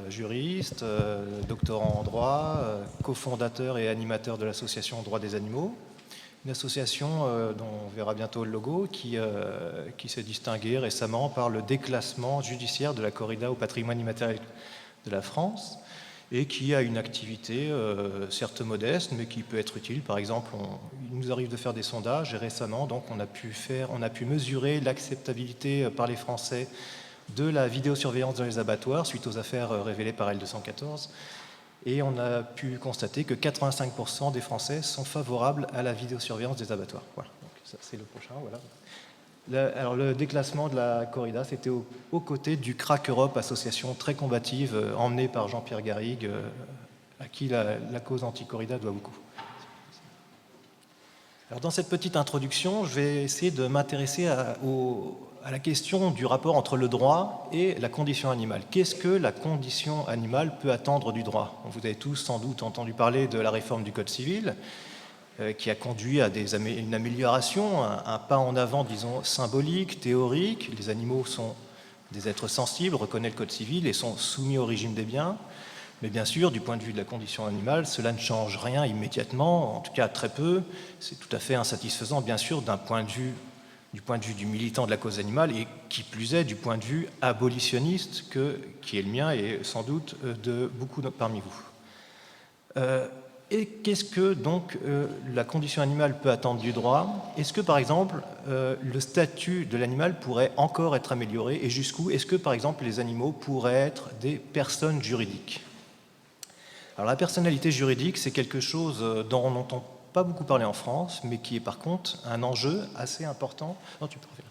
Juriste, doctorant en droit, cofondateur et animateur de l'association Droits des animaux, une association dont on verra bientôt le logo, qui s'est distinguée récemment par le déclassement judiciaire de la corrida au patrimoine immatériel de la France, et qui a une activité certes modeste, mais qui peut être utile. Par exemple, il nous arrive de faire des sondages, et récemment, donc, on a pu mesurer l'acceptabilité par les Français de la vidéosurveillance dans les abattoirs suite aux affaires révélées par L214, et on a pu constater que 85% des Français sont favorables à la vidéosurveillance des abattoirs. Voilà, donc ça c'est le prochain. Voilà. Alors le déclassement de la corrida, c'était aux côtés du CRAC Europe, association très combative emmenée par Jean-Pierre Garrigue, à qui la cause anti-corrida doit beaucoup. Alors dans cette petite introduction, je vais essayer de m'intéresser à la question du rapport entre le droit et la condition animale. Qu'est-ce que la condition animale peut attendre du droit? Vous avez tous sans doute entendu parler de la réforme du Code civil, qui a conduit à une amélioration, un pas en avant, disons, symbolique, théorique. Les animaux sont des êtres sensibles, reconnaît le Code civil, et sont soumis au régime des biens. Mais bien sûr, du point de vue de la condition animale, cela ne change rien immédiatement, en tout cas très peu. C'est tout à fait insatisfaisant, bien sûr, du point de vue du militant de la cause animale, et qui plus est, du point de vue abolitionniste, qui est le mien et sans doute de beaucoup parmi vous. Et qu'est-ce que donc la condition animale peut attendre du droit? Est-ce que par exemple le statut de l'animal pourrait encore être amélioré, et jusqu'où? Est-ce que par exemple les animaux pourraient être des personnes juridiques? Alors la personnalité juridique, c'est quelque chose dont on n'entend pas beaucoup parler en France, mais qui est par contre un enjeu assez important. Non, tu peux revenir.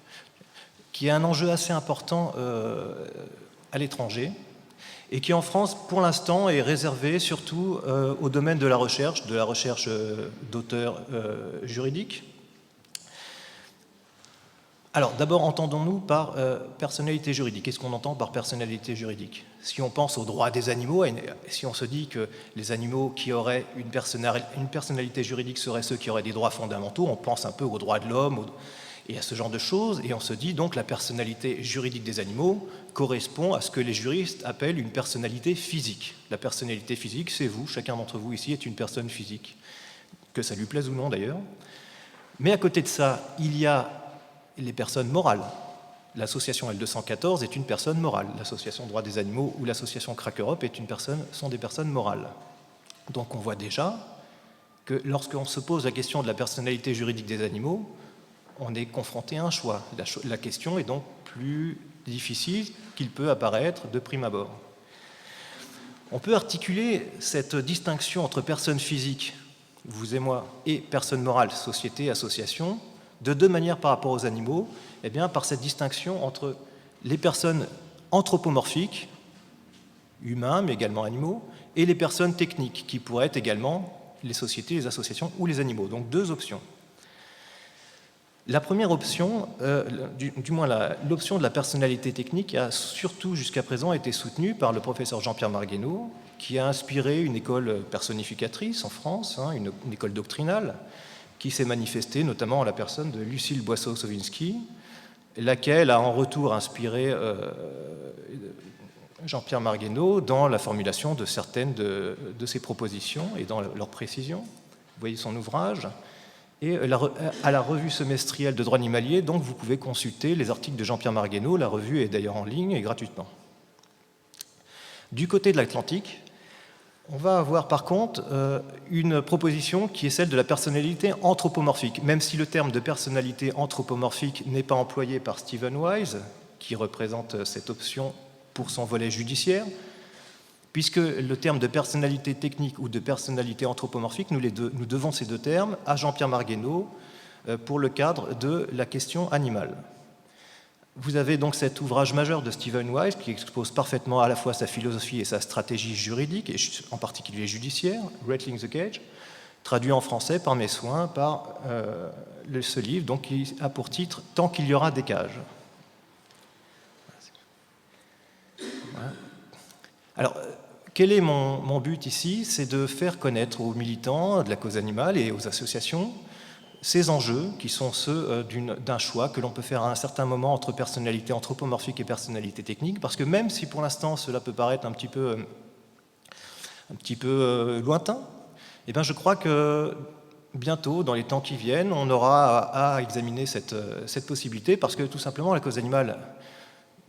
Qui est un enjeu assez important à l'étranger, et qui en France, pour l'instant, est réservé surtout au domaine de la recherche d'auteurs juridiques. Alors, d'abord, entendons-nous par personnalité juridique. Qu'est-ce qu'on entend par personnalité juridique? Si on pense aux droits des animaux, si on se dit que les animaux qui auraient une personnalité juridique seraient ceux qui auraient des droits fondamentaux, on pense un peu aux droits de l'homme et à ce genre de choses, et on se dit donc la personnalité juridique des animaux correspond à ce que les juristes appellent une personnalité physique. La personnalité physique, c'est vous, chacun d'entre vous ici est une personne physique, que ça lui plaise ou non d'ailleurs. Mais à côté de ça, il y a les personnes morales. L'association L214 est une personne morale. L'association Droits des animaux ou l'association CRAC Europe sont des personnes morales. Donc on voit déjà que lorsqu'on se pose la question de la personnalité juridique des animaux, on est confronté à un choix. La question est donc plus difficile qu'il peut apparaître de prime abord. On peut articuler cette distinction entre personnes physiques, vous et moi, et personnes morales, société, association, de deux manières par rapport aux animaux, eh bien, par cette distinction entre les personnes anthropomorphiques, humains mais également animaux, et les personnes techniques, qui pourraient être également les sociétés, les associations ou les animaux. Donc deux options. La première option, du moins l'option de la personnalité technique, a surtout jusqu'à présent été soutenue par le professeur Jean-Pierre Marguenot, qui a inspiré une école personnificatrice en France, une école doctrinale, qui s'est manifestée notamment en la personne de Lucile Boisseau-Sovinski, laquelle a en retour inspiré Jean-Pierre Marguenot dans la formulation de certaines de ses propositions et dans leur précision. Vous voyez son ouvrage. Et à la revue semestrielle de droit animalier, donc vous pouvez consulter les articles de Jean-Pierre Marguenot. La revue est d'ailleurs en ligne et gratuitement. Du côté de l'Atlantique, on va avoir par contre une proposition qui est celle de la personnalité anthropomorphique, même si le terme de personnalité anthropomorphique n'est pas employé par Stephen Wise, qui représente cette option pour son volet judiciaire, puisque le terme de personnalité technique ou de personnalité anthropomorphique, nous devons ces deux termes à Jean-Pierre Marguenot pour le cadre de la question animale. Vous avez donc cet ouvrage majeur de Stephen Wise qui expose parfaitement à la fois sa philosophie et sa stratégie juridique, et en particulier judiciaire, Rattling the Cage, traduit en français par mes soins par ce livre, donc, qui a pour titre « Tant qu'il y aura des cages ». Voilà. Alors, quel est mon but ici? C'est de faire connaître aux militants de la cause animale et aux associations ces enjeux qui sont ceux d'un choix que l'on peut faire à un certain moment entre personnalité anthropomorphique et personnalité technique, parce que même si pour l'instant cela peut paraître un petit peu lointain, eh bien je crois que bientôt, dans les temps qui viennent, on aura à examiner cette possibilité, parce que tout simplement la cause animale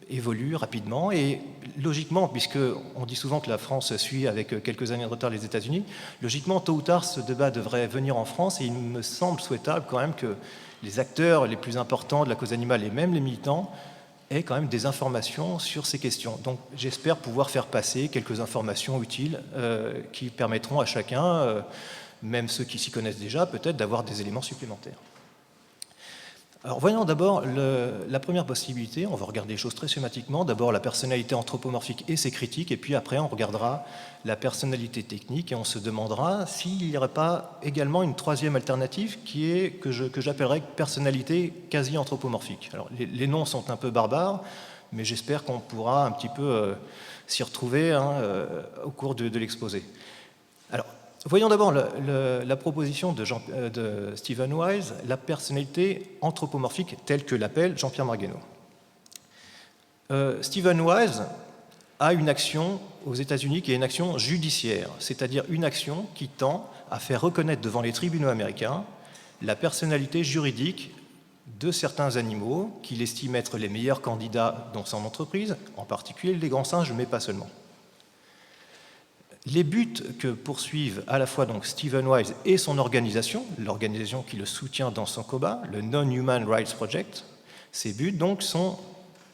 évolue rapidement et logiquement, puisqu'on dit souvent que la France suit avec quelques années de retard les États-Unis, logiquement, tôt ou tard, ce débat devrait venir en France et il me semble souhaitable quand même que les acteurs les plus importants de la cause animale et même les militants aient quand même des informations sur ces questions. Donc j'espère pouvoir faire passer quelques informations utiles qui permettront à chacun, même ceux qui s'y connaissent déjà, peut-être d'avoir des éléments supplémentaires. Alors voyons d'abord la première possibilité, on va regarder les choses très schématiquement, d'abord la personnalité anthropomorphique et ses critiques, et puis après on regardera la personnalité technique et on se demandera s'il n'y aurait pas également une troisième alternative que j'appellerais personnalité quasi-anthropomorphique. Alors les noms sont un peu barbares, mais j'espère qu'on pourra un petit peu s'y retrouver au cours de l'exposé. Alors, voyons d'abord la proposition de Stephen Wise, la personnalité anthropomorphique telle que l'appelle Jean-Pierre Marguenot. Stephen Wise a une action aux États-Unis qui est une action judiciaire, c'est-à-dire une action qui tend à faire reconnaître devant les tribunaux américains la personnalité juridique de certains animaux qu'il estime être les meilleurs candidats dans son entreprise, en particulier les grands singes, mais pas seulement. Les buts que poursuivent à la fois donc Stephen Wise et son organisation, l'organisation qui le soutient dans son combat, le Non-Human Rights Project, ces buts donc sont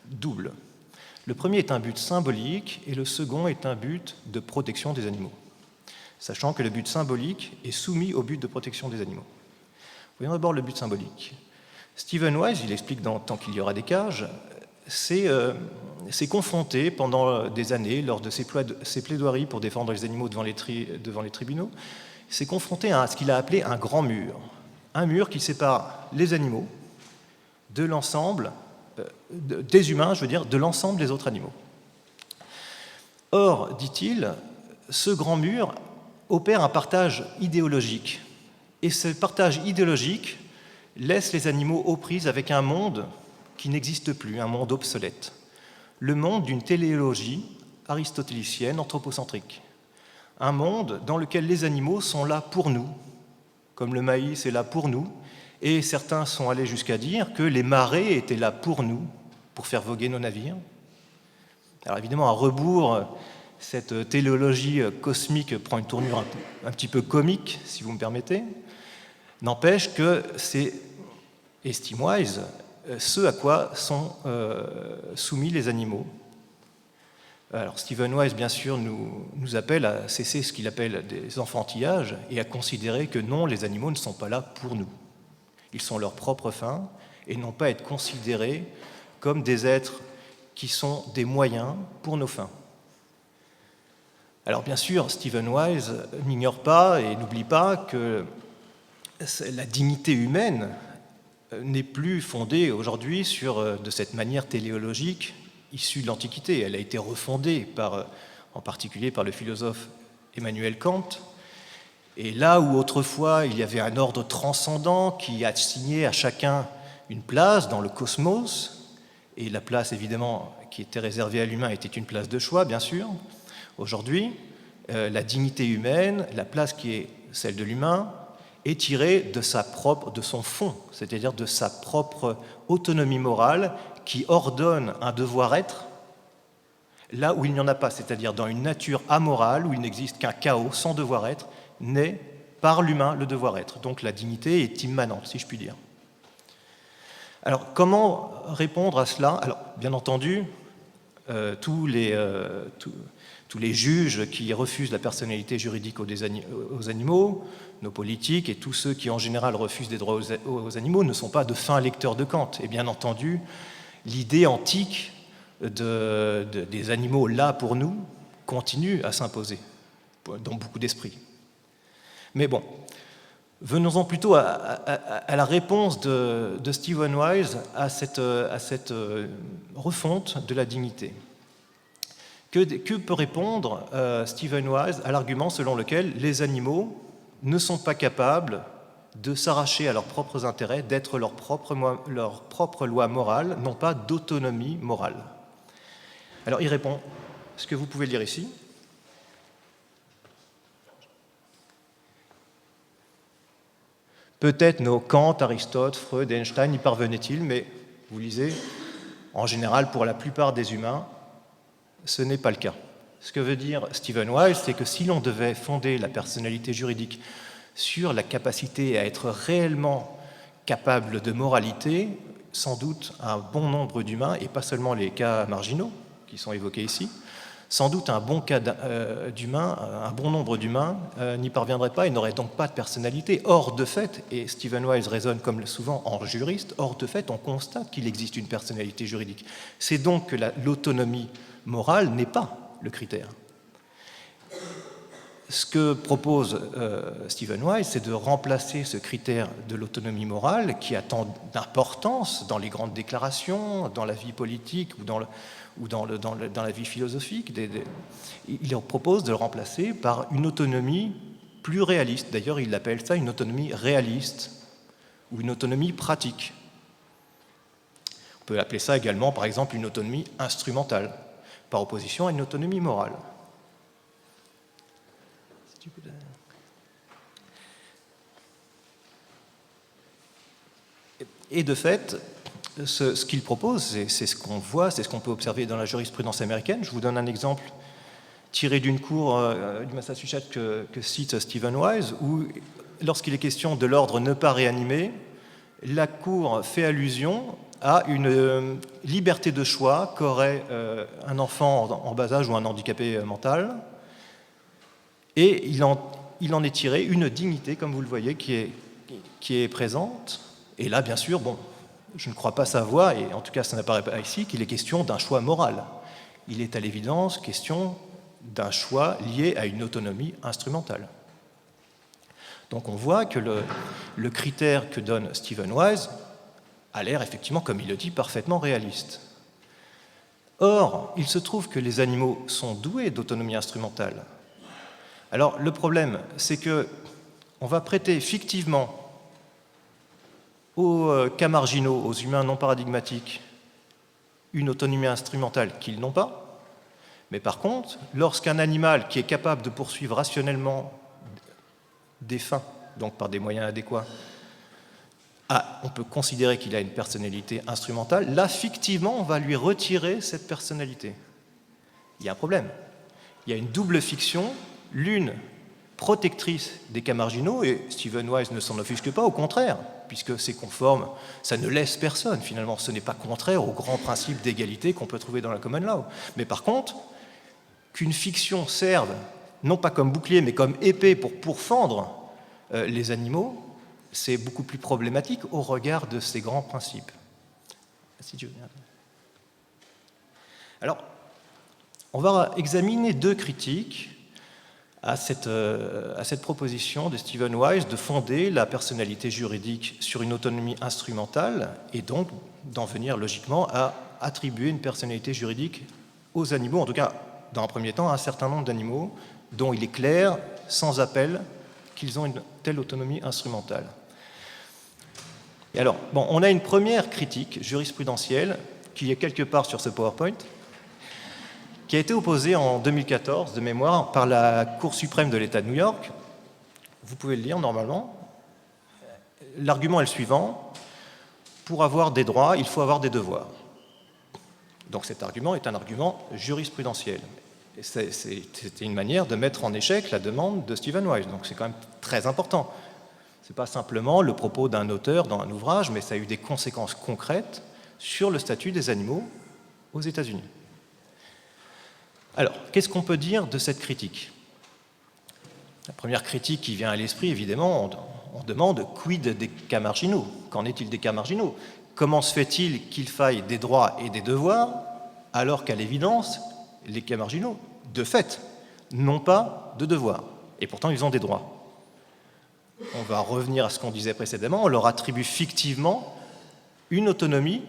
doubles. Le premier est un but symbolique et le second est un but de protection des animaux, sachant que le but symbolique est soumis au but de protection des animaux. Voyons d'abord le but symbolique. Stephen Wise, il explique dans Tant qu'il y aura des cages, s'est confronté pendant des années, lors de ses plaidoiries pour défendre les animaux devant les tribunaux, s'est confronté à ce qu'il a appelé un grand mur. Un mur qui sépare les animaux de l'ensemble, des humains, je veux dire, de l'ensemble des autres animaux. Or, dit-il, ce grand mur opère un partage idéologique. Et ce partage idéologique laisse les animaux aux prises avec un monde qui n'existe plus, un monde obsolète, le monde d'une téléologie aristotélicienne anthropocentrique, un monde dans lequel les animaux sont là pour nous, comme le maïs est là pour nous, et certains sont allés jusqu'à dire que les marées étaient là pour nous, pour faire voguer nos navires. Alors évidemment, à rebours, cette téléologie cosmique prend une tournure un petit peu comique, si vous me permettez. N'empêche que c'est, estime Wise, ce à quoi sont soumis les animaux. Alors Stephen Wise, bien sûr, nous appelle à cesser ce qu'il appelle des enfantillages et à considérer que non, les animaux ne sont pas là pour nous. Ils sont leurs propres fins et n'ont pas à être considérés comme des êtres qui sont des moyens pour nos fins. Alors bien sûr, Stephen Wise n'ignore pas et n'oublie pas que la dignité humaine n'est plus fondée aujourd'hui de cette manière téléologique issue de l'Antiquité. Elle a été refondée en particulier par le philosophe Emmanuel Kant. Et là où autrefois il y avait un ordre transcendant qui assignait à chacun une place dans le cosmos, et la place évidemment qui était réservée à l'humain était une place de choix, bien sûr, aujourd'hui, la dignité humaine, la place qui est celle de l'humain, est tirée de son fond, c'est-à-dire de sa propre autonomie morale qui ordonne un devoir-être là où il n'y en a pas, c'est-à-dire dans une nature amorale où il n'existe qu'un chaos sans devoir-être, naît par l'humain le devoir-être. Donc la dignité est immanente, si je puis dire. Alors comment répondre à cela? Alors bien entendu, tous les juges qui refusent la personnalité juridique aux animaux, nos politiques et tous ceux qui en général refusent des droits aux animaux ne sont pas de fins lecteurs de Kant. Et bien entendu, l'idée antique des animaux là pour nous continue à s'imposer dans beaucoup d'esprits. Mais bon, venons-en plutôt à la réponse de Stephen Wise à cette refonte de la dignité. Que peut répondre Stephen Wise à l'argument selon lequel les animaux ne sont pas capables de s'arracher à leurs propres intérêts, d'être leur propre loi morale, non pas d'autonomie morale. Alors il répond, ce que vous pouvez lire ici, peut-être nos Kant, Aristote, Freud, Einstein y parvenaient-ils, mais vous lisez, en général, pour la plupart des humains, ce n'est pas le cas. Ce que veut dire Stephen Wise, c'est que si l'on devait fonder la personnalité juridique sur la capacité à être réellement capable de moralité, sans doute un bon nombre d'humains, et pas seulement les cas marginaux qui sont évoqués ici, sans doute un bon nombre d'humains n'y parviendraient pas et n'auraient donc pas de personnalité. Or, de fait, et Stephen Wise raisonne comme souvent en juriste, or, de fait, on constate qu'il existe une personnalité juridique. C'est donc que l'autonomie morale n'est pas le critère. Ce que propose Stephen Wise, c'est de remplacer ce critère de l'autonomie morale qui a tant d'importance dans les grandes déclarations, dans la vie politique ou dans la vie philosophique. Il leur propose de le remplacer par une autonomie plus réaliste. D'ailleurs, il appelle ça une autonomie réaliste ou une autonomie pratique. On peut appeler ça également, par exemple, une autonomie instrumentale, par opposition à une autonomie morale. Et de fait, ce qu'il propose, c'est ce qu'on voit, c'est ce qu'on peut observer dans la jurisprudence américaine. Je vous donne un exemple tiré d'une cour du Massachusetts que cite Stephen Wise, où, lorsqu'il est question de l'ordre ne pas réanimer, la Cour fait allusion à une liberté de choix qu'aurait un enfant en bas âge ou un handicapé mental, et il en est tiré une dignité, comme vous le voyez, qui est présente. Et là, bien sûr, bon, je ne crois pas savoir, et en tout cas ça n'apparaît pas ici, qu'il est question d'un choix moral. Il est à l'évidence question d'un choix lié à une autonomie instrumentale. Donc on voit que le critère que donne Stephen Wise a l'air effectivement, comme il le dit, parfaitement réaliste. Or, il se trouve que les animaux sont doués d'autonomie instrumentale. Alors le problème, c'est qu'on va prêter fictivement aux cas marginaux, aux humains non paradigmatiques, une autonomie instrumentale qu'ils n'ont pas. Mais par contre, lorsqu'un animal qui est capable de poursuivre rationnellement des fins, donc par des moyens adéquats, on peut considérer qu'il a une personnalité instrumentale, là, fictivement, on va lui retirer cette personnalité. Il y a un problème. Il y a une double fiction, l'une protectrice des cas marginaux, et Stephen Wise ne s'en offusque pas, au contraire, puisque c'est conforme, ça ne laisse personne, finalement, ce n'est pas contraire au grand principe d'égalité qu'on peut trouver dans la common law. Mais par contre, qu'une fiction serve, non pas comme bouclier, mais comme épée pour pourfendre les animaux, c'est beaucoup plus problématique au regard de ces grands principes. Alors, on va examiner deux critiques à cette proposition de Stephen Wise de fonder la personnalité juridique sur une autonomie instrumentale et donc d'en venir logiquement à attribuer une personnalité juridique aux animaux, en tout cas dans un premier temps à un certain nombre d'animaux dont il est clair, sans appel, qu'ils ont une telle autonomie instrumentale. Et alors, bon, on a une première critique jurisprudentielle qui est quelque part sur ce PowerPoint, qui a été opposée en 2014, de mémoire, par la Cour suprême de l'État de New York. Vous pouvez le lire normalement. L'argument est le suivant. Pour avoir des droits, il faut avoir des devoirs. Donc cet argument est un argument jurisprudentiel. C'était une manière de mettre en échec la demande de Stephen Wise. Donc c'est quand même très important. Ce n'est pas simplement le propos d'un auteur dans un ouvrage, mais ça a eu des conséquences concrètes sur le statut des animaux aux États-Unis. Alors, qu'est-ce qu'on peut dire de cette critique? La première critique qui vient à l'esprit, évidemment, on demande quid des cas marginaux? Qu'en est-il des cas marginaux? Comment se fait-il qu'il faille des droits et des devoirs, alors qu'à l'évidence, les cas marginaux, de fait, n'ont pas de devoirs, et pourtant ils ont des droits? On va revenir à ce qu'on disait précédemment, on leur attribue fictivement une autonomie,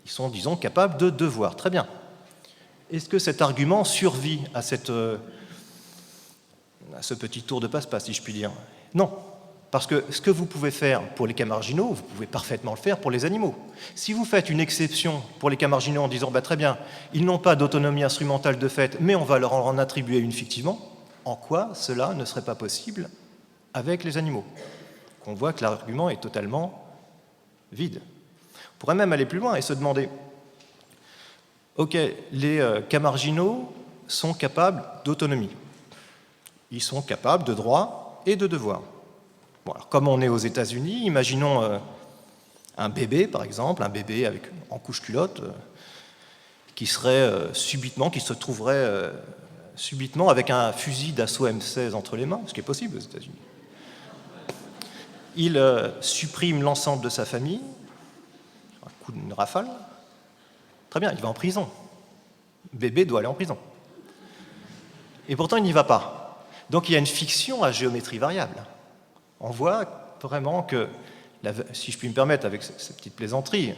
ils sont, disons, capables de devoirs. Très bien. Est-ce que cet argument survit à ce petit tour de passe-passe, si je puis dire? Non. Parce que ce que vous pouvez faire pour les cas marginaux, vous pouvez parfaitement le faire pour les animaux. Si vous faites une exception pour les cas marginaux en disant très bien, ils n'ont pas d'autonomie instrumentale de fait, mais on va leur en attribuer une fictivement, en quoi cela ne serait pas possible avec les animaux? On voit que l'argument est totalement vide. On pourrait même aller plus loin et se demander, ok, les cas marginaux sont capables d'autonomie. Ils sont capables de droits et de devoirs. Bon, alors, comme on est aux États-Unis, imaginons un bébé, par exemple, un bébé en couche culotte, qui se trouverait subitement avec un fusil d'assaut M16 entre les mains, ce qui est possible aux États-Unis. Il supprime l'ensemble de sa famille, un coup d'une rafale. Très bien, il va en prison. Le bébé doit aller en prison. Et pourtant, il n'y va pas. Donc il y a une fiction à géométrie variable. On voit vraiment que, si je puis me permettre avec ces petites plaisanteries,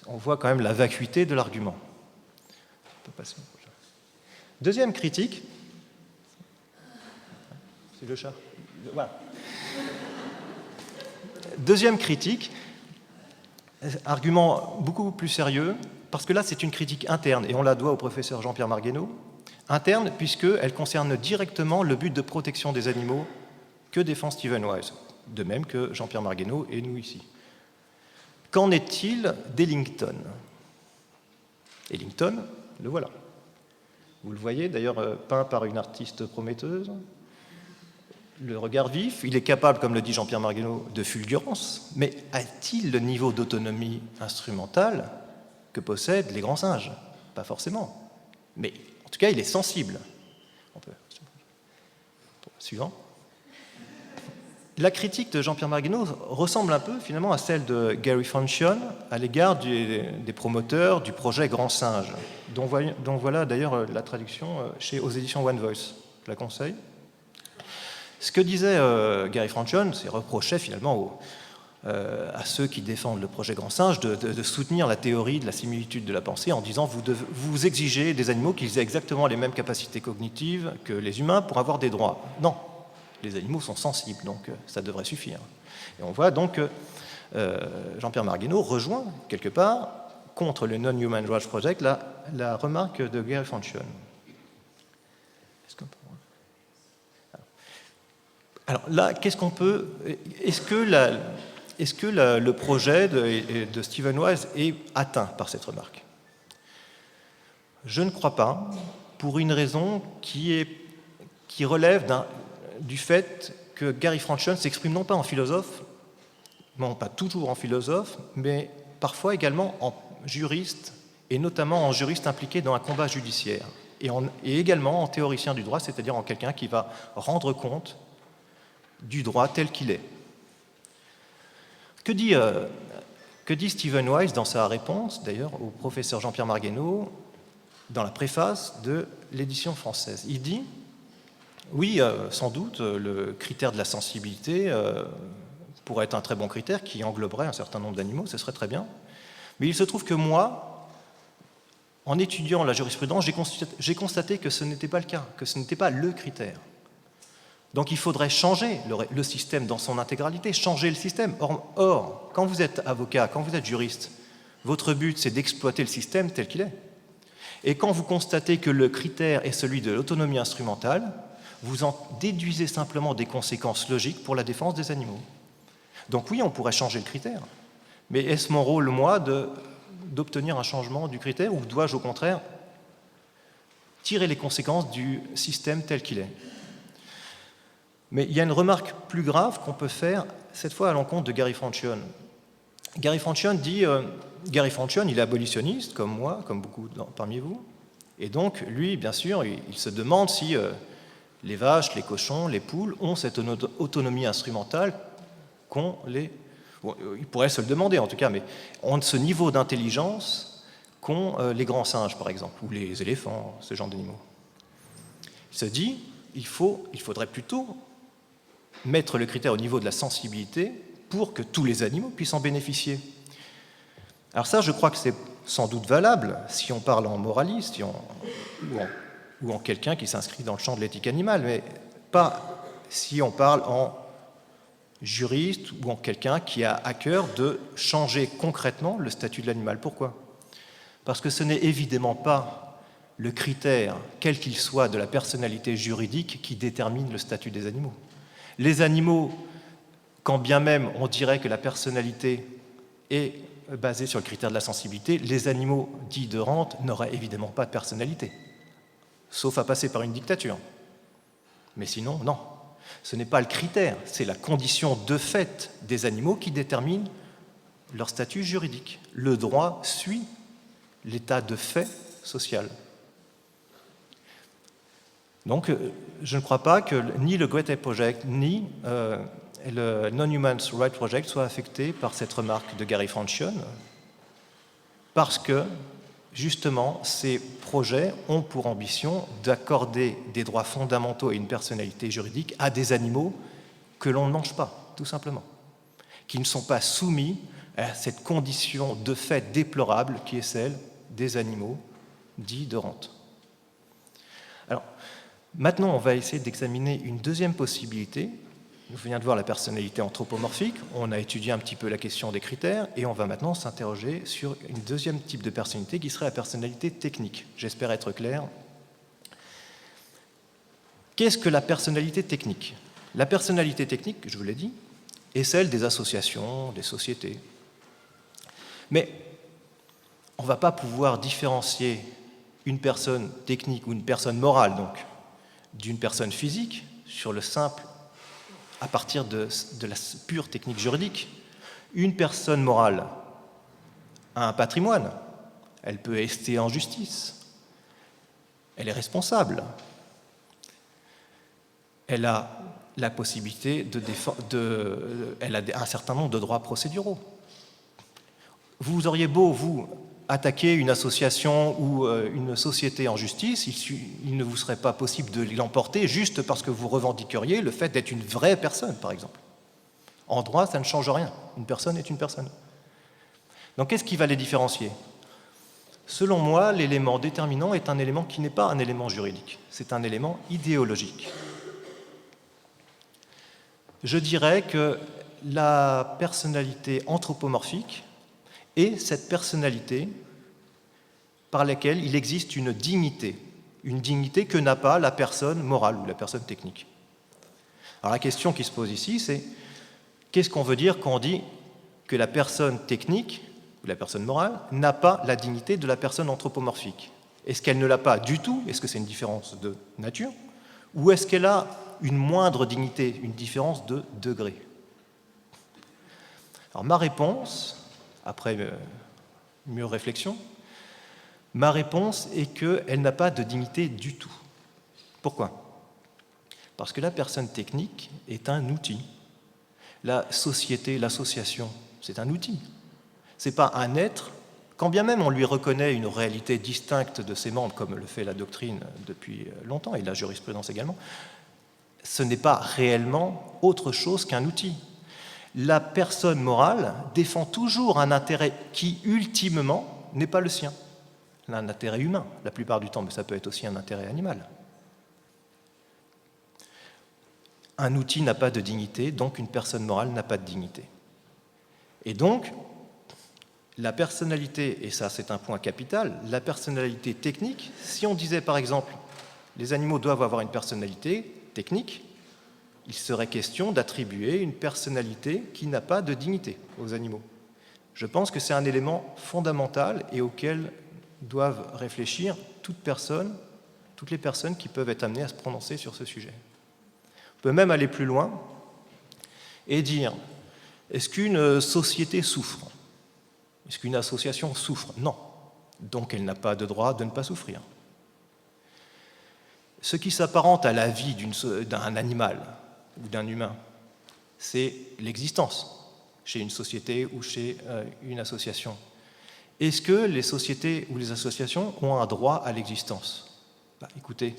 on voit quand même la vacuité de l'argument. Deuxième critique, c'est le chat. Voilà. Deuxième critique, argument beaucoup plus sérieux, parce que là c'est une critique interne, et on la doit au professeur Jean-Pierre Marguenot, interne puisqu'elle concerne directement le but de protection des animaux que défend Stephen Wise, de même que Jean-Pierre Marguenot et nous ici. Qu'en est-il d'Ellington? Ellington, le voilà. Vous le voyez, d'ailleurs peint par une artiste prometteuse. Le regard vif, il est capable, comme le dit Jean-Pierre Marguenot, de fulgurance, mais a-t-il le niveau d'autonomie instrumentale que possèdent les grands singes? Pas forcément. Mais en tout cas, il est sensible. Suivant. La critique de Jean-Pierre Marguenot ressemble un peu finalement à celle de Gary Fanchion à l'égard des promoteurs du projet Grand Singe, dont voilà d'ailleurs la traduction aux éditions One Voice. Je la conseille. Ce que disait Gary Fanchion, c'est reprochait finalement à ceux qui défendent le projet Grand Singe de soutenir la théorie de la similitude de la pensée en disant vous exigez des animaux qu'ils aient exactement les mêmes capacités cognitives que les humains pour avoir des droits. Non. Les animaux sont sensibles, donc ça devrait suffire. Et on voit donc que Jean-Pierre Marguenot rejoint, quelque part, contre le Non-Human Rights Project, la remarque de Gary Fanchion. Alors là, qu'est-ce qu'on peut... Est-ce que le projet de Stephen Wise est atteint par cette remarque? Je ne crois pas, pour une raison qui relève du fait que Gary Fanchion s'exprime non pas en philosophe, non pas toujours en philosophe, mais parfois également en juriste, et notamment en juriste impliqué dans un combat judiciaire, et également en théoricien du droit, c'est-à-dire en quelqu'un qui va rendre compte du droit tel qu'il est. Que dit Stephen Wise dans sa réponse, d'ailleurs, au professeur Jean-Pierre Marguenot, dans la préface de l'édition française? Il dit: oui, sans doute, le critère de la sensibilité pourrait être un très bon critère qui engloberait un certain nombre d'animaux, ce serait très bien. Mais il se trouve que moi, en étudiant la jurisprudence, j'ai constaté que ce n'était pas le cas, que ce n'était pas le critère. Donc il faudrait changer le système dans son intégralité, changer le système. Or, quand vous êtes avocat, quand vous êtes juriste, votre but, c'est d'exploiter le système tel qu'il est. Et quand vous constatez que le critère est celui de l'autonomie instrumentale, vous en déduisez simplement des conséquences logiques pour la défense des animaux. Donc oui, on pourrait changer le critère. Mais est-ce mon rôle, moi, d'obtenir un changement du critère, ou dois-je, au contraire, tirer les conséquences du système tel qu'il est? Mais il y a une remarque plus grave qu'on peut faire, cette fois à l'encontre de Gary Fanchion. Gary Fanchion dit... Gary Fanchion, il est abolitionniste, comme moi, comme beaucoup parmi vous. Et donc, lui, bien sûr, il se demande si... les vaches, les cochons, les poules ont cette autonomie instrumentale qu'ont les... Bon, ils pourraient se le demander en tout cas, mais ont ce niveau d'intelligence qu'ont les grands singes, par exemple, ou les éléphants, ce genre d'animaux. Il se dit, il faudrait plutôt mettre le critère au niveau de la sensibilité pour que tous les animaux puissent en bénéficier. Alors ça, je crois que c'est sans doute valable si on parle en moraliste, ou en quelqu'un qui s'inscrit dans le champ de l'éthique animale, mais pas si on parle en juriste ou en quelqu'un qui a à cœur de changer concrètement le statut de l'animal. Pourquoi? Parce que ce n'est évidemment pas le critère, quel qu'il soit, de la personnalité juridique qui détermine le statut des animaux. Les animaux, quand bien même on dirait que la personnalité est basée sur le critère de la sensibilité, les animaux dits de rente n'auraient évidemment pas de personnalité, sauf à passer par une dictature. Mais sinon, non. Ce n'est pas le critère, c'est la condition de fait des animaux qui détermine leur statut juridique. Le droit suit l'état de fait social. Donc, je ne crois pas que ni le Goethe Project, ni le Non-Human Rights Project soient affectés par cette remarque de Gary Francione, parce que, justement, ces projets ont pour ambition d'accorder des droits fondamentaux et une personnalité juridique à des animaux que l'on ne mange pas, tout simplement, qui ne sont pas soumis à cette condition de fait déplorable qui est celle des animaux dits de rente. Alors, maintenant, on va essayer d'examiner une deuxième possibilité. Nous venons de voir la personnalité anthropomorphique, on a étudié un petit peu la question des critères, et on va maintenant s'interroger sur une deuxième type de personnalité qui serait la personnalité technique. J'espère être clair. Qu'est-ce que la personnalité technique? La personnalité technique, je vous l'ai dit, est celle des associations, des sociétés. Mais on ne va pas pouvoir différencier une personne technique ou une personne morale, donc, d'une personne physique sur le simple à partir de la pure technique juridique. Une personne morale a un patrimoine, elle peut ester en justice, elle est responsable, elle a la possibilité elle a un certain nombre de droits procéduraux. Vous auriez beau, vous, attaquer une association ou une société en justice, il ne vous serait pas possible de l'emporter juste parce que vous revendiqueriez le fait d'être une vraie personne, par exemple. En droit, ça ne change rien. Une personne est une personne. Donc, qu'est-ce qui va les différencier? Selon moi, l'élément déterminant est un élément qui n'est pas un élément juridique, c'est un élément idéologique. Je dirais que la personnalité anthropomorphique est cette personnalité par laquelle il existe une dignité que n'a pas la personne morale ou la personne technique. Alors la question qui se pose ici, c'est qu'est-ce qu'on veut dire quand on dit que la personne technique ou la personne morale n'a pas la dignité de la personne anthropomorphique? Est-ce qu'elle ne l'a pas du tout? Est-ce que c'est une différence de nature? Ou est-ce qu'elle a une moindre dignité, une différence de degré? Alors ma réponse, après mûre réflexion, ma réponse est qu'elle n'a pas de dignité du tout. Pourquoi? Parce que la personne technique est un outil. La société, l'association, c'est un outil. Ce n'est pas un être, quand bien même on lui reconnaît une réalité distincte de ses membres, comme le fait la doctrine depuis longtemps, et la jurisprudence également, ce n'est pas réellement autre chose qu'un outil. La personne morale défend toujours un intérêt qui, ultimement, n'est pas le sien. Un intérêt humain, la plupart du temps, mais ça peut être aussi un intérêt animal. Un outil n'a pas de dignité, donc une personne morale n'a pas de dignité. Et donc, la personnalité, et ça c'est un point capital, la personnalité technique, si on disait par exemple, les animaux doivent avoir une personnalité technique, il serait question d'attribuer une personnalité qui n'a pas de dignité aux animaux. Je pense que c'est un élément fondamental et auquel doivent réfléchir toutes les personnes qui peuvent être amenées à se prononcer sur ce sujet. On peut même aller plus loin et dire, est-ce qu'une société souffre? Est-ce qu'une association souffre? Non. Donc elle n'a pas de droit de ne pas souffrir. Ce qui s'apparente à la vie d'un animal ou d'un humain, c'est l'existence chez une société ou chez une association. Est-ce que les sociétés ou les associations ont un droit à l'existence? Écoutez,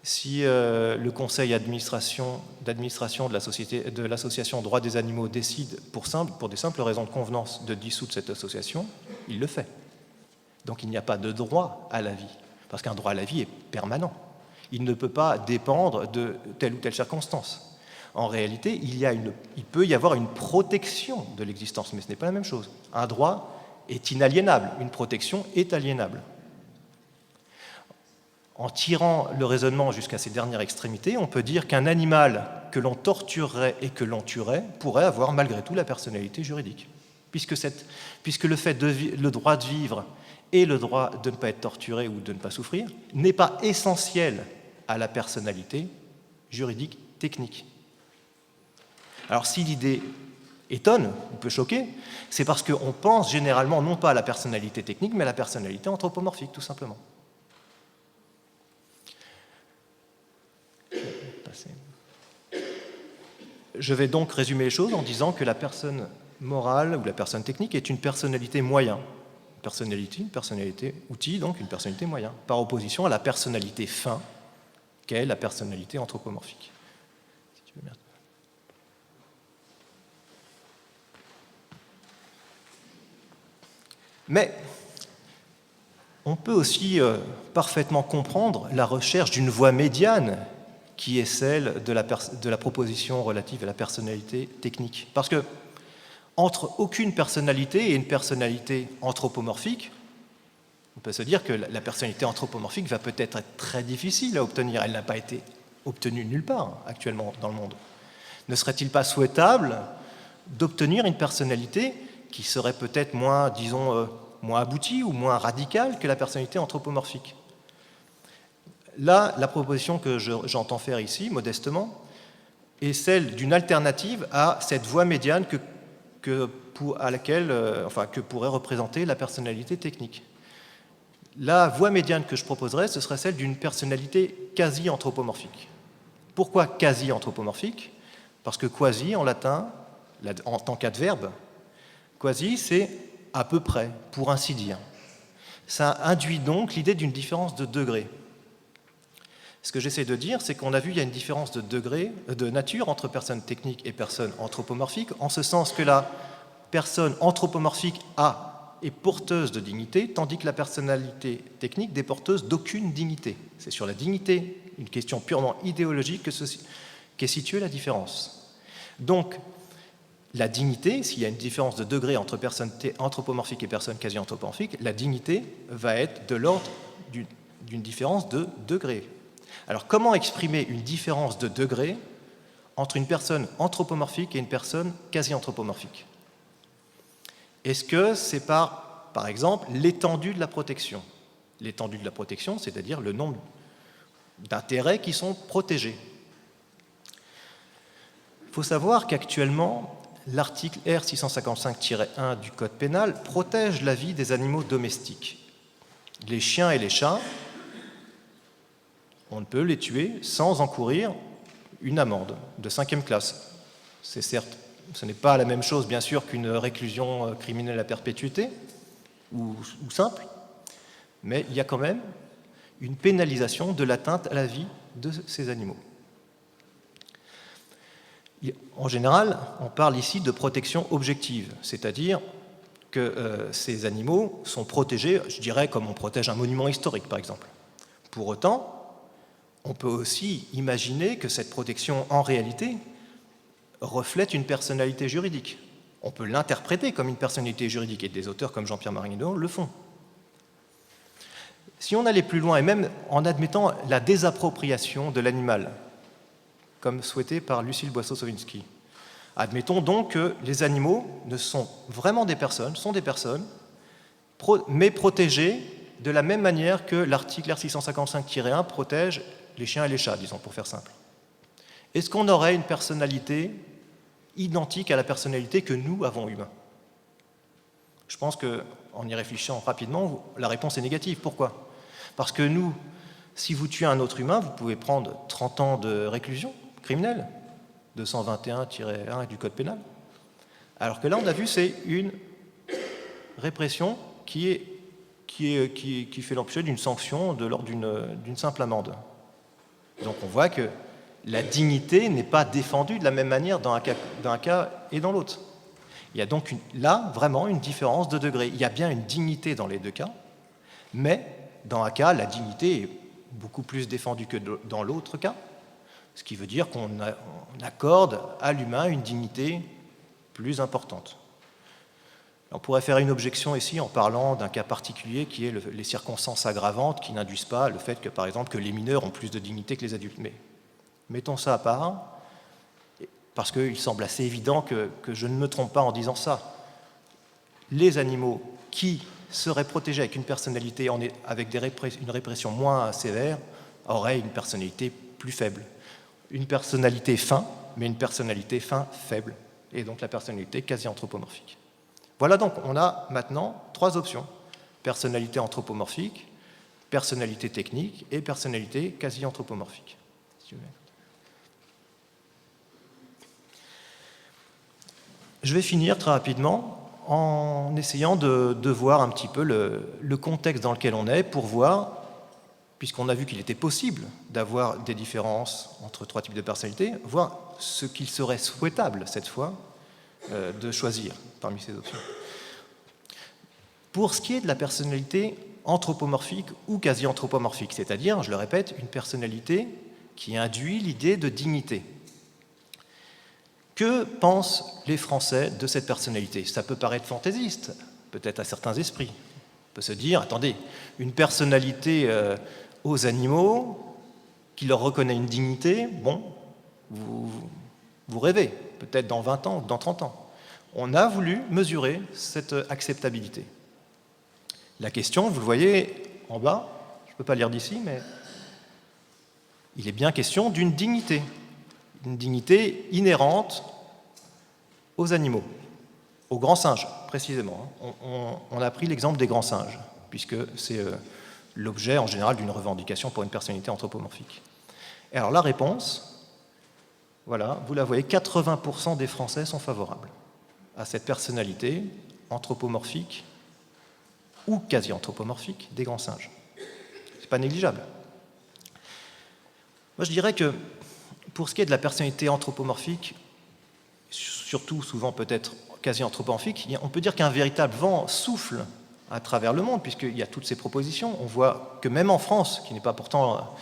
si le conseil d'administration de l'association Droits des animaux décide pour des simples raisons de convenance de dissoudre cette association, il le fait. Donc il n'y a pas de droit à la vie, parce qu'un droit à la vie est permanent. Il ne peut pas dépendre de telle ou telle circonstance. En réalité, il peut y avoir une protection de l'existence, mais ce n'est pas la même chose. Un droit est inaliénable, une protection est aliénable. En tirant le raisonnement jusqu'à ses dernières extrémités, on peut dire qu'un animal que l'on torturerait et que l'on tuerait pourrait avoir malgré tout la personnalité juridique, puisque le droit de vivre et le droit de ne pas être torturé ou de ne pas souffrir n'est pas essentiel à la personnalité juridique technique. Alors si l'idée étonne ou peut choquer, c'est parce qu'on pense généralement non pas à la personnalité technique, mais à la personnalité anthropomorphique, tout simplement. Je vais donc résumer les choses en disant que la personne morale ou la personne technique est une personnalité moyen. Une personnalité outil, donc une personnalité moyen, par opposition à la personnalité fin, qu'est la personnalité anthropomorphique. Si tu veux bien. Mais on peut aussi parfaitement comprendre la recherche d'une voie médiane qui est celle de la proposition relative à la personnalité technique. Parce que entre aucune personnalité et une personnalité anthropomorphique, on peut se dire que la personnalité anthropomorphique va peut-être être très difficile à obtenir. Elle n'a pas été obtenue nulle part actuellement dans le monde. Ne serait-il pas souhaitable d'obtenir une personnalité qui serait peut-être moins, disons, moins aboutie ou moins radicale que la personnalité anthropomorphique? Là, la proposition que j'entends faire ici, modestement, est celle d'une alternative à cette voie médiane que pourrait représenter la personnalité technique. La voie médiane que je proposerais, ce serait celle d'une personnalité quasi-anthropomorphique. Pourquoi quasi-anthropomorphique? Parce que quasi, en latin, en tant qu'adverbe, quasi, c'est à peu près, pour ainsi dire. Ça induit donc l'idée d'une différence de degré. Ce que j'essaie de dire, c'est qu'on a vu qu'il y a une différence de degré, de nature entre personnes techniques et personnes anthropomorphiques, en ce sens que la personne anthropomorphique est porteuse de dignité, tandis que la personnalité technique n'est porteuse d'aucune dignité. C'est sur la dignité, une question purement idéologique, qu'est située la différence. Donc, la dignité, s'il y a une différence de degré entre personnes anthropomorphiques et personnes quasi-anthropomorphiques, la dignité va être de l'ordre d'une différence de degré. Alors, comment exprimer une différence de degré entre une personne anthropomorphique et une personne quasi-anthropomorphique? Est-ce que c'est par exemple, l'étendue de la protection? L'étendue de la protection, c'est-à-dire le nombre d'intérêts qui sont protégés. Il faut savoir qu'actuellement, l'article R655-1 du Code pénal protège la vie des animaux domestiques. Les chiens et les chats, on ne peut les tuer sans encourir une amende de 5e classe. Ce n'est pas la même chose, bien sûr, qu'une réclusion criminelle à perpétuité, ou simple, mais il y a quand même une pénalisation de l'atteinte à la vie de ces animaux. En général, on parle ici de protection objective, c'est-à-dire que ces animaux sont protégés, je dirais, comme on protège un monument historique, par exemple. Pour autant, on peut aussi imaginer que cette protection, en réalité, reflète une personnalité juridique. On peut l'interpréter comme une personnalité juridique, et des auteurs comme Jean-Pierre Marineau le font. Si on allait plus loin, et même en admettant la désappropriation de l'animal, comme souhaité par Lucile Boisseau-Sovinski, admettons donc que les animaux ne sont vraiment des personnes, mais protégés de la même manière que l'article R655-1 protège les chiens et les chats, disons, pour faire simple. Est-ce qu'on aurait une personnalité identique à la personnalité que nous avons humains? Je pense qu'en y réfléchissant rapidement, la réponse est négative. Pourquoi? Parce que nous, si vous tuez un autre humain, vous pouvez prendre 30 ans de réclusion criminelle, 221-1 du Code pénal, alors que là, on a vu, c'est une répression qui fait l'objet d'une sanction de l'ordre d'une simple amende. Donc on voit que la dignité n'est pas défendue de la même manière dans un cas et dans l'autre. Il y a donc là vraiment une différence de degré. Il y a bien une dignité dans les deux cas, mais dans un cas, la dignité est beaucoup plus défendue que dans l'autre cas, Ce qui veut dire qu'on accorde à l'humain une dignité plus importante. On pourrait faire une objection ici en parlant d'un cas particulier qui est les circonstances aggravantes qui n'induisent pas le fait que, par exemple, que les mineurs ont plus de dignité que les adultes. Mais mettons ça à part, parce qu'il semble assez évident que je ne me trompe pas en disant ça. Les animaux qui seraient protégés avec une personnalité avec une répression moins sévère auraient une personnalité plus faible. Une personnalité fin, mais une personnalité fin faible, et donc la personnalité quasi anthropomorphique. Voilà donc, on a maintenant 3 options. Personnalité anthropomorphique, personnalité technique et personnalité quasi anthropomorphique. Je vais finir très rapidement en essayant de voir un petit peu le contexte dans lequel on est pour voir, puisqu'on a vu qu'il était possible d'avoir des différences entre 3 types de personnalités, voir ce qu'il serait souhaitable cette fois de choisir parmi ces options. Pour ce qui est de la personnalité anthropomorphique ou quasi-anthropomorphique, c'est-à-dire, je le répète, une personnalité qui induit l'idée de dignité. Que pensent les Français de cette personnalité? Ça peut paraître fantaisiste, peut-être à certains esprits. On peut se dire, attendez, une personnalité aux animaux qui leur reconnaît une dignité, bon, vous rêvez, peut-être dans 20 ans ou dans 30 ans. On a voulu mesurer cette acceptabilité. La question, vous le voyez en bas, je ne peux pas lire d'ici, mais il est bien question d'une dignité. Une dignité inhérente aux animaux, aux grands singes, précisément. On a pris l'exemple des grands singes, puisque c'est l'objet en général d'une revendication pour une personnalité anthropomorphique. Et alors la réponse, voilà, vous la voyez, 80% des Français sont favorables à cette personnalité anthropomorphique ou quasi-anthropomorphique des grands singes. C'est pas négligeable. Moi, je dirais que pour ce qui est de la personnalité anthropomorphique, surtout souvent peut-être quasi-anthropomorphique, on peut dire qu'un véritable vent souffle à travers le monde, puisqu'il y a toutes ces propositions. On voit que même en France, qui n'est pas pourtant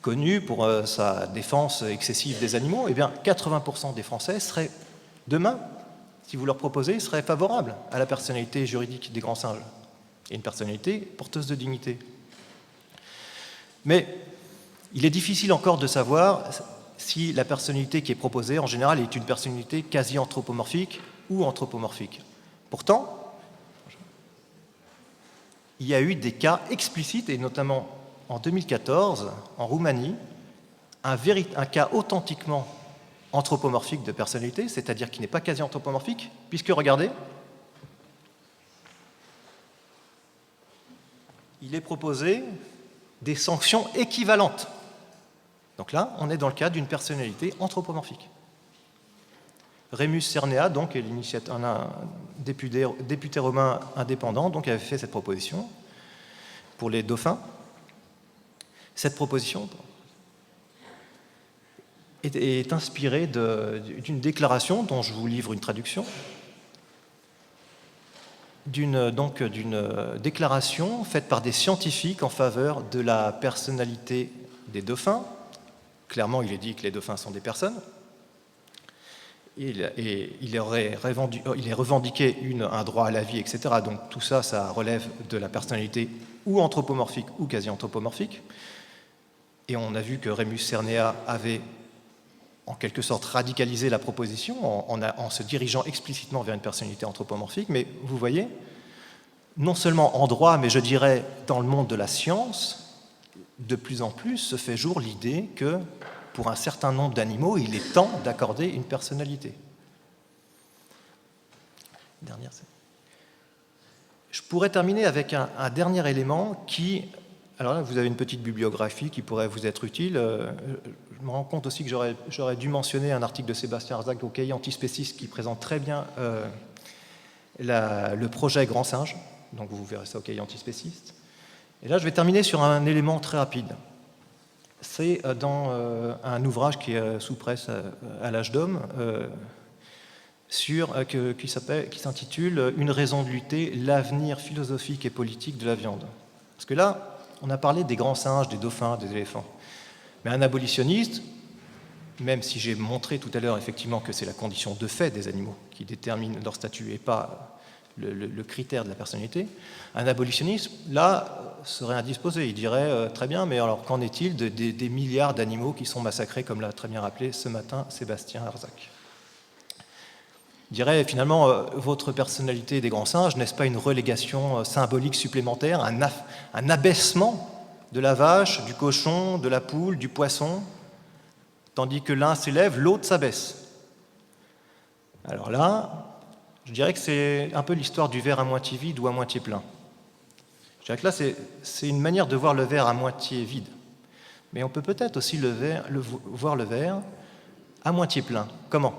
connue pour sa défense excessive des animaux, eh bien 80% des Français seraient, demain, si vous leur proposez, seraient favorables à la personnalité juridique des grands singes, et une personnalité porteuse de dignité. Mais il est difficile encore de savoir si la personnalité qui est proposée, en général, est une personnalité quasi-anthropomorphique ou anthropomorphique. Pourtant, il y a eu des cas explicites, et notamment en 2014, en Roumanie, un cas authentiquement anthropomorphique de personnalité, c'est-à-dire qui n'est pas quasi-anthropomorphique, puisque, regardez, il est proposé des sanctions équivalentes. Donc là, on est dans le cas d'une personnalité anthropomorphique. Remus Cernea, donc, est un député romain indépendant, donc, avait fait cette proposition pour les dauphins. Cette proposition est inspirée d'une déclaration dont je vous livre une traduction, d'une déclaration faite par des scientifiques en faveur de la personnalité des dauphins. Clairement, il est dit que les dauphins sont des personnes. Il est revendiqué un droit à la vie, etc. Donc tout ça, ça relève de la personnalité ou anthropomorphique ou quasi-anthropomorphique. Et on a vu que Remus Cernea avait en quelque sorte radicalisé la proposition en se dirigeant explicitement vers une personnalité anthropomorphique. Mais vous voyez, non seulement en droit, mais je dirais dans le monde de la science, de plus en plus se fait jour l'idée que pour un certain nombre d'animaux, il est temps d'accorder une personnalité. Je pourrais terminer avec un dernier élément qui... Alors là, vous avez une petite bibliographie qui pourrait vous être utile. Je me rends compte aussi que j'aurais dû mentionner un article de Sébastien Arzac au Cahier Antispéciste qui présente très bien le projet Grand Singe. Donc vous verrez ça au Cahier Antispéciste. Et là, je vais terminer sur un élément très rapide. C'est dans un ouvrage qui est sous presse à l'Âge d'Homme, qui s'intitule « Une raison de lutter, l'avenir philosophique et politique de la viande ». Parce que là, on a parlé des grands singes, des dauphins, des éléphants. Mais un abolitionniste, même si j'ai montré tout à l'heure effectivement que c'est la condition de fait des animaux qui détermine leur statut et pas le critère de la personnalité, un abolitionniste, là, serait indisposé. Il dirait très bien, mais alors qu'en est-il des milliards d'animaux qui sont massacrés, comme l'a très bien rappelé ce matin Sébastien Arzac. Il dirait finalement, votre personnalité des grands singes, n'est-ce pas une relégation symbolique supplémentaire, un abaissement de la vache, du cochon, de la poule, du poisson, tandis que l'un s'élève, l'autre s'abaisse. Alors là, je dirais que c'est un peu l'histoire du verre à moitié vide ou à moitié plein. Je dirais que là, c'est une manière de voir le verre à moitié vide. Mais on peut peut-être aussi voir le verre à moitié plein. Comment ?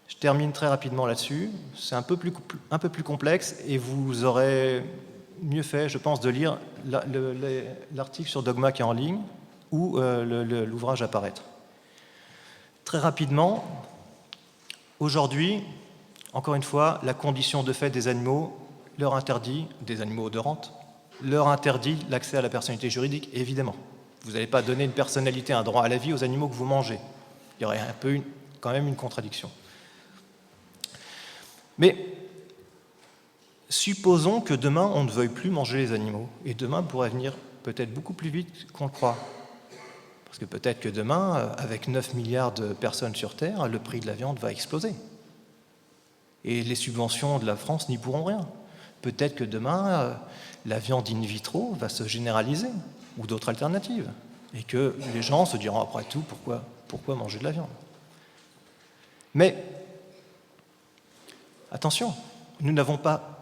Je termine très rapidement là-dessus. C'est un peu plus complexe et vous aurez mieux fait, je pense, de lire l'article sur Dogma qui est en ligne ou l'ouvrage à paraître. Très rapidement, aujourd'hui, encore une fois, la condition de fait des animaux leur interdit, des animaux odorantes, leur interdit l'accès à la personnalité juridique, évidemment. Vous n'allez pas donner une personnalité, un droit à la vie aux animaux que vous mangez. Il y aurait quand même une contradiction. Mais supposons que demain, on ne veuille plus manger les animaux, et demain pourrait venir peut-être beaucoup plus vite qu'on le croit. Parce que peut-être que demain, avec 9 milliards de personnes sur Terre, le prix de la viande va exploser. Et les subventions de la France n'y pourront rien. Peut-être que demain, la viande in vitro va se généraliser, ou d'autres alternatives, et que les gens se diront après tout, pourquoi manger de la viande ? Mais, attention, nous n'avons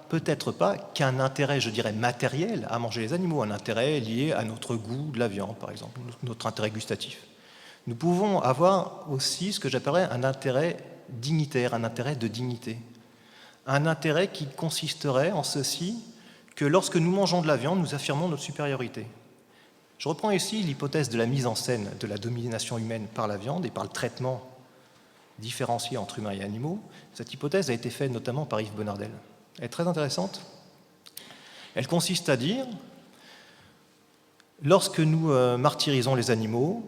peut-être pas qu'un intérêt, je dirais, matériel à manger les animaux, un intérêt lié à notre goût de la viande, par exemple, notre intérêt gustatif. Nous pouvons avoir aussi ce que j'appellerais un intérêt dignitaire, un intérêt de dignité. Un intérêt qui consisterait en ceci que lorsque nous mangeons de la viande, nous affirmons notre supériorité. Je reprends ici l'hypothèse de la mise en scène de la domination humaine par la viande et par le traitement différencié entre humains et animaux. Cette hypothèse a été faite notamment par Yves Bonardel. Elle est très intéressante. Elle consiste à dire, lorsque nous martyrisons les animaux,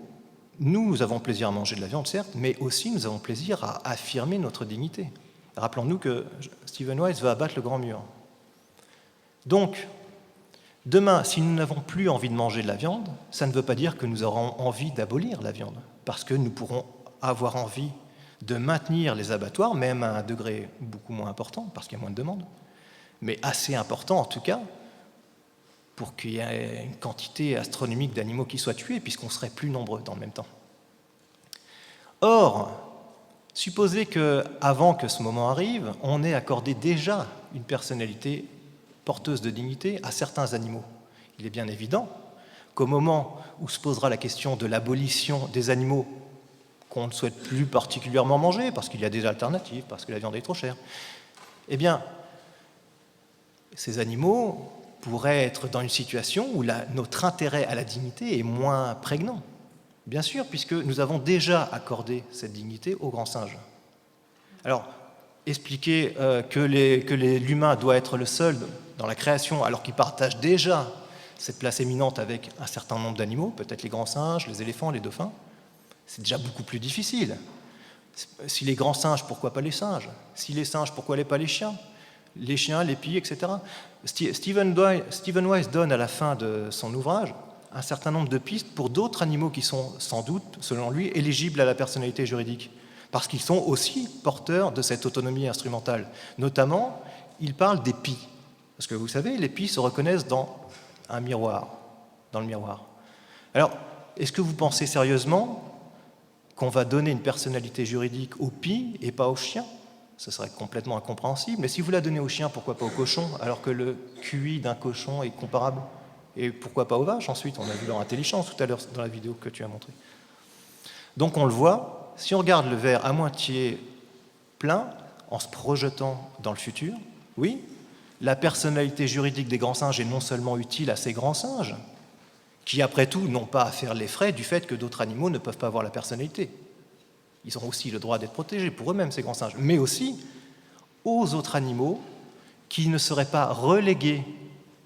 nous avons plaisir à manger de la viande, certes, mais aussi nous avons plaisir à affirmer notre dignité. Rappelons-nous que Stephen Wise va abattre le grand mur. Donc, demain, si nous n'avons plus envie de manger de la viande, ça ne veut pas dire que nous aurons envie d'abolir la viande, parce que nous pourrons avoir envie de maintenir les abattoirs, même à un degré beaucoup moins important, parce qu'il y a moins de demandes, mais assez important en tout cas, pour qu'il y ait une quantité astronomique d'animaux qui soient tués, puisqu'on serait plus nombreux dans le même temps. Or, supposez qu'avant que ce moment arrive, on ait accordé déjà une personnalité porteuse de dignité à certains animaux. Il est bien évident qu'au moment où se posera la question de l'abolition des animaux qu'on ne souhaite plus particulièrement manger, parce qu'il y a des alternatives, parce que la viande est trop chère, eh bien, ces animaux pourraient être dans une situation où notre intérêt à la dignité est moins prégnant. Bien sûr, puisque nous avons déjà accordé cette dignité aux grands singes. Alors, expliquer que l'humain doit être le seul dans la création, alors qu'il partage déjà cette place éminente avec un certain nombre d'animaux, peut-être les grands singes, les éléphants, les dauphins, c'est déjà beaucoup plus difficile. Si les grands singes, pourquoi pas les singes ? Si les singes, pourquoi pas les chiens ? Les chiens, les pies, etc. Stephen Wise donne à la fin de son ouvrage un certain nombre de pistes pour d'autres animaux qui sont sans doute, selon lui, éligibles à la personnalité juridique, parce qu'ils sont aussi porteurs de cette autonomie instrumentale. Notamment, il parle des pies, parce que vous savez, les pies se reconnaissent dans un miroir, dans le miroir. Alors, est-ce que vous pensez sérieusement qu'on va donner une personnalité juridique aux pies et pas aux chiens ? Ce serait complètement incompréhensible. Mais si vous la donnez aux chiens, pourquoi pas aux cochons, alors que le QI d'un cochon est comparable ? Et pourquoi pas aux vaches ensuite ? On a vu leur intelligence tout à l'heure dans la vidéo que tu as montrée. Donc on le voit, si on regarde le verre à moitié plein, en se projetant dans le futur, oui, la personnalité juridique des grands singes est non seulement utile à ces grands singes, qui après tout n'ont pas à faire les frais du fait que d'autres animaux ne peuvent pas avoir la personnalité. Ils ont aussi le droit d'être protégés pour eux-mêmes, ces grands singes, mais aussi aux autres animaux qui ne seraient pas relégués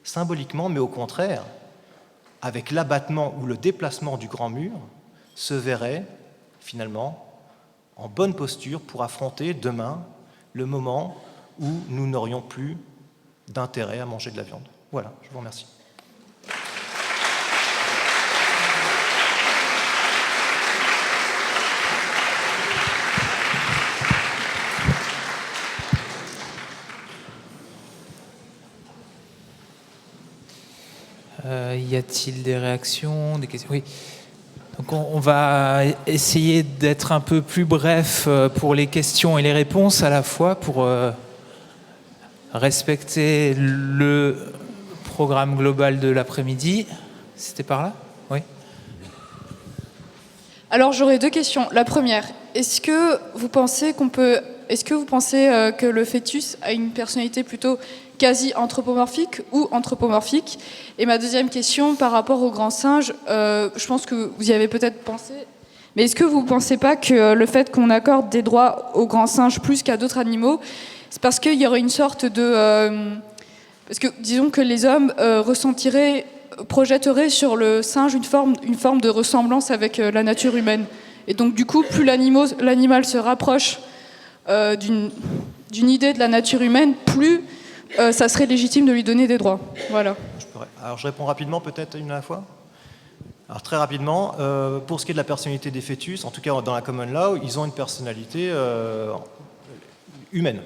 symboliquement, mais au contraire, avec l'abattement ou le déplacement du grand mur, se verraient finalement en bonne posture pour affronter demain le moment où nous n'aurions plus d'intérêt à manger de la viande. Voilà, je vous remercie. Y a-t-il des réactions, des questions? Oui. Donc on va essayer d'être un peu plus bref pour les questions et les réponses à la fois pour respecter le programme global de l'après-midi. C'était par là? Oui. Alors j'aurais 2 questions. La première, est-ce que vous pensez que le fœtus a une personnalité plutôt quasi anthropomorphique ou anthropomorphique? Et ma deuxième question par rapport aux grands singes, je pense que vous y avez peut-être pensé, mais est-ce que vous ne pensez pas que le fait qu'on accorde des droits aux grands singes plus qu'à d'autres animaux, c'est parce qu'il y aurait une sorte de... parce que disons que les hommes projetteraient sur le singe une forme de ressemblance avec la nature humaine. Et donc du coup, plus l'animal se rapproche d'une idée de la nature humaine, plus ça serait légitime de lui donner des droits. Voilà. Alors je réponds rapidement, peut-être une à la fois. Alors très rapidement, pour ce qui est de la personnalité des fœtus, en tout cas dans la common law, ils ont une personnalité humaine,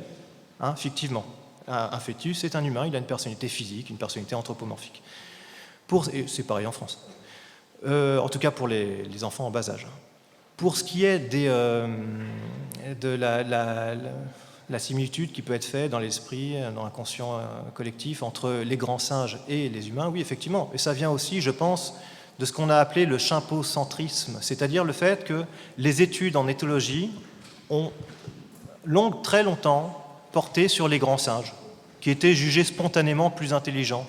hein, fictivement. Un fœtus est un humain, il a une personnalité physique, une personnalité anthropomorphique. Et c'est pareil en France. En tout cas pour les enfants en bas âge. Pour ce qui est de la similitude qui peut être faite dans l'esprit, dans l'inconscient collectif entre les grands singes et les humains, oui, effectivement. Et ça vient aussi, je pense, de ce qu'on a appelé le chimpocentrisme, c'est-à-dire le fait que les études en éthologie ont très longtemps porté sur les grands singes, qui étaient jugés spontanément plus intelligents.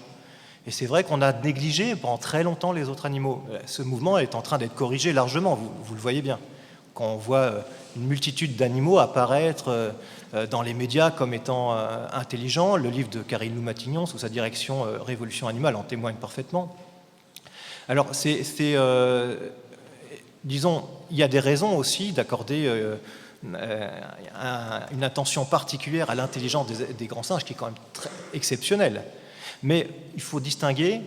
Et c'est vrai qu'on a négligé pendant très longtemps les autres animaux. Ce mouvement est en train d'être corrigé largement, vous le voyez bien. Quand on voit une multitude d'animaux apparaître dans les médias comme étant intelligents, le livre de Carine Matignon, sous sa direction Révolution animale, en témoigne parfaitement. Alors, disons, il y a des raisons aussi d'accorder une attention particulière à l'intelligence des grands singes, qui est quand même très exceptionnelle. Mais il faut distinguer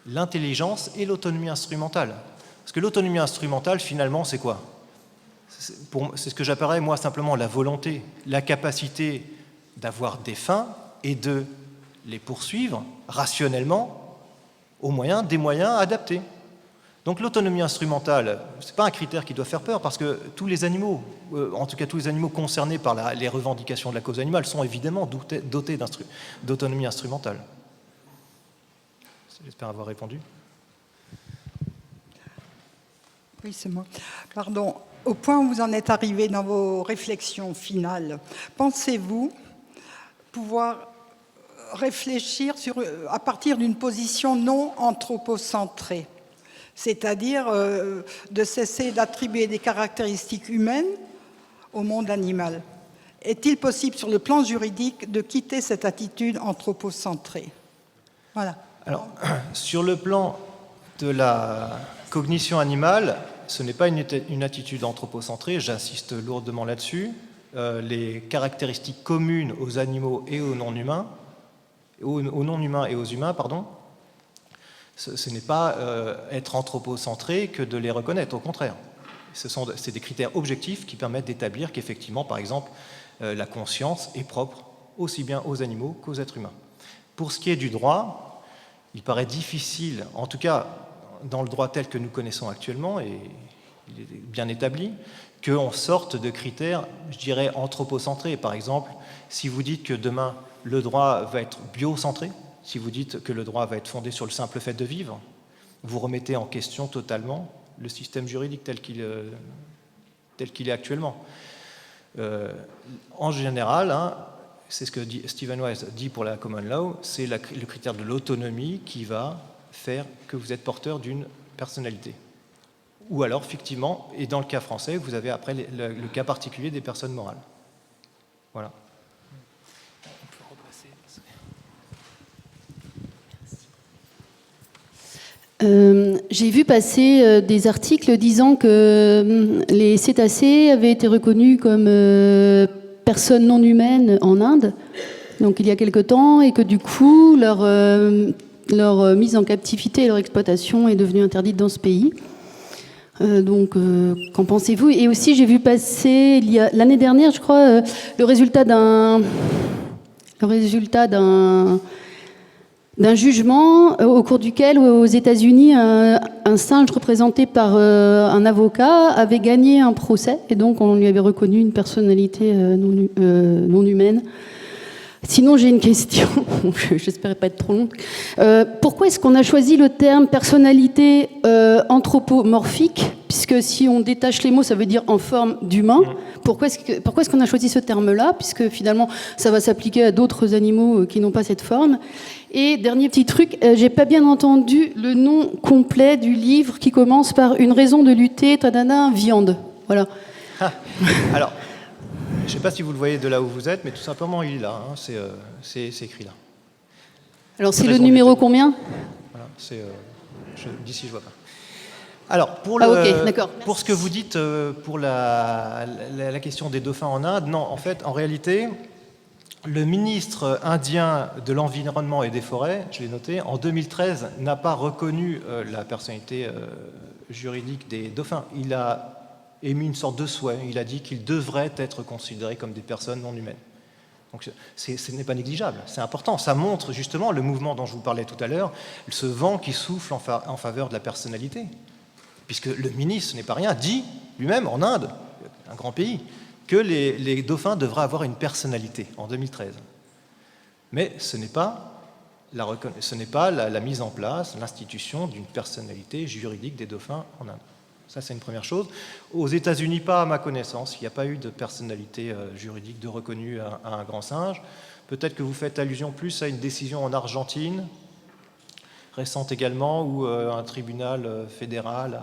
l'intelligence et l'autonomie instrumentale. Parce que l'autonomie instrumentale, finalement, c'est quoi? C'est ce que j'appellerais, moi, simplement la volonté, la capacité d'avoir des fins et de les poursuivre rationnellement des moyens adaptés. Donc l'autonomie instrumentale, ce n'est pas un critère qui doit faire peur, parce que tous les animaux, en tout cas tous les animaux concernés par les revendications de la cause animale, sont évidemment dotés d'autonomie instrumentale. J'espère avoir répondu. Oui, c'est moi. Pardon. Au point où vous en êtes arrivé dans vos réflexions finales, pensez-vous pouvoir réfléchir à partir d'une position non anthropocentrée, c'est-à-dire de cesser d'attribuer des caractéristiques humaines au monde animal? Est-il possible, sur le plan juridique, de quitter cette attitude anthropocentrée? Voilà. Alors, sur le plan de la cognition animale, ce n'est pas une attitude anthropocentrée, j'insiste lourdement là-dessus. Les caractéristiques communes aux animaux et aux non-humains, et aux humains, pardon, ce n'est pas être anthropocentré que de les reconnaître, au contraire. C'est des critères objectifs qui permettent d'établir qu'effectivement, par exemple, la conscience est propre aussi bien aux animaux qu'aux êtres humains. Pour ce qui est du droit, il paraît difficile, en tout cas dans le droit tel que nous connaissons actuellement, et il est bien établi, qu'on sorte de critères, je dirais, anthropocentrés. Par exemple, si vous dites que demain, le droit va être biocentré, si vous dites que le droit va être fondé sur le simple fait de vivre, vous remettez en question totalement le système juridique tel qu'il est actuellement. En général, c'est ce que Stephen Wise dit pour la common law, c'est le critère de l'autonomie qui va faire que vous êtes porteur d'une personnalité. Ou alors, fictivement, et dans le cas français, vous avez après le cas particulier des personnes morales. Voilà. On peut repasser. J'ai vu passer des articles disant que les cétacés avaient été reconnus comme personnes non humaines en Inde, donc il y a quelque temps, et que du coup leur mise en captivité et leur exploitation est devenue interdite dans ce pays. Donc, qu'en pensez-vous? Et aussi, j'ai vu passer l'année dernière, je crois, le résultat d'un jugement au cours duquel, aux États-Unis, un singe représenté par un avocat avait gagné un procès, et donc on lui avait reconnu une personnalité non humaine. Sinon, j'ai une question, j'espère pas être trop longue. Pourquoi est-ce qu'on a choisi le terme personnalité anthropomorphique? Puisque si on détache les mots, ça veut dire en forme d'humain. Pourquoi est-ce qu'on a choisi ce terme-là? Puisque finalement, ça va s'appliquer à d'autres animaux qui n'ont pas cette forme. Et dernier petit truc, j'ai pas bien entendu le nom complet du livre qui commence par une raison de lutter, tadana, viande. Voilà. Alors, je ne sais pas si vous le voyez de là où vous êtes, mais tout simplement, il est là. Hein, c'est écrit là. Alors, c'est le numéro combien? Voilà, d'ici, je vois pas. Alors, pour ce que vous dites pour la question des dauphins en Inde, non, en réalité, le ministre indien de l'Environnement et des Forêts, je l'ai noté, en 2013, n'a pas reconnu la personnalité juridique des dauphins. Il a émis une sorte de souhait. Il a dit qu'ils devraient être considérés comme des personnes non humaines. Donc ce n'est pas négligeable, c'est important. Ça montre justement le mouvement dont je vous parlais tout à l'heure, ce vent qui souffle en faveur de la personnalité. Puisque le ministre, ce n'est pas rien, dit lui-même en Inde, un grand pays, que les dauphins devraient avoir une personnalité en 2013. Mais ce n'est pas la mise en place, l'institution d'une personnalité juridique des dauphins en Inde. Ça, c'est une première chose. Aux États-Unis, pas à ma connaissance, il n'y a pas eu de personnalité juridique de reconnue à un grand singe. Peut-être que vous faites allusion plus à une décision en Argentine, récente également, où un tribunal fédéral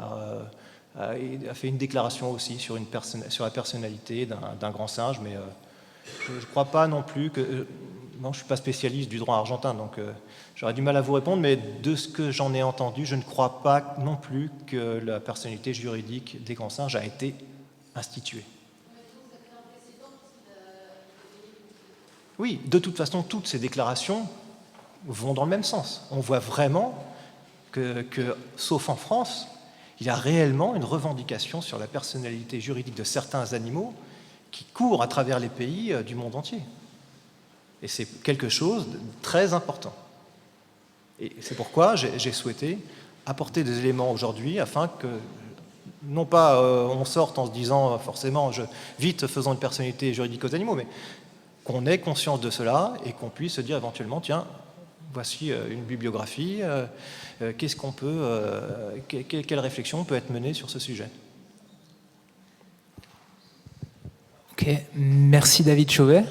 a fait une déclaration aussi sur la personnalité d'un grand singe, mais je ne crois pas non plus que... non, je ne suis pas spécialiste du droit argentin, donc j'aurais du mal à vous répondre, mais de ce que j'en ai entendu, je ne crois pas non plus que la personnalité juridique des grands singes a été instituée. Oui, de toute façon, toutes ces déclarations vont dans le même sens. On voit vraiment que, sauf en France, il y a réellement une revendication sur la personnalité juridique de certains animaux qui courent à travers les pays du monde entier. Et c'est quelque chose de très important. Et c'est pourquoi j'ai souhaité apporter des éléments aujourd'hui afin que, non pas on sorte en se disant forcément vite faisons une personnalité juridique aux animaux, mais qu'on ait conscience de cela et qu'on puisse se dire éventuellement tiens, voici une bibliographie, quelle réflexion peut être menée sur ce sujet. Ok, merci David Chauvet.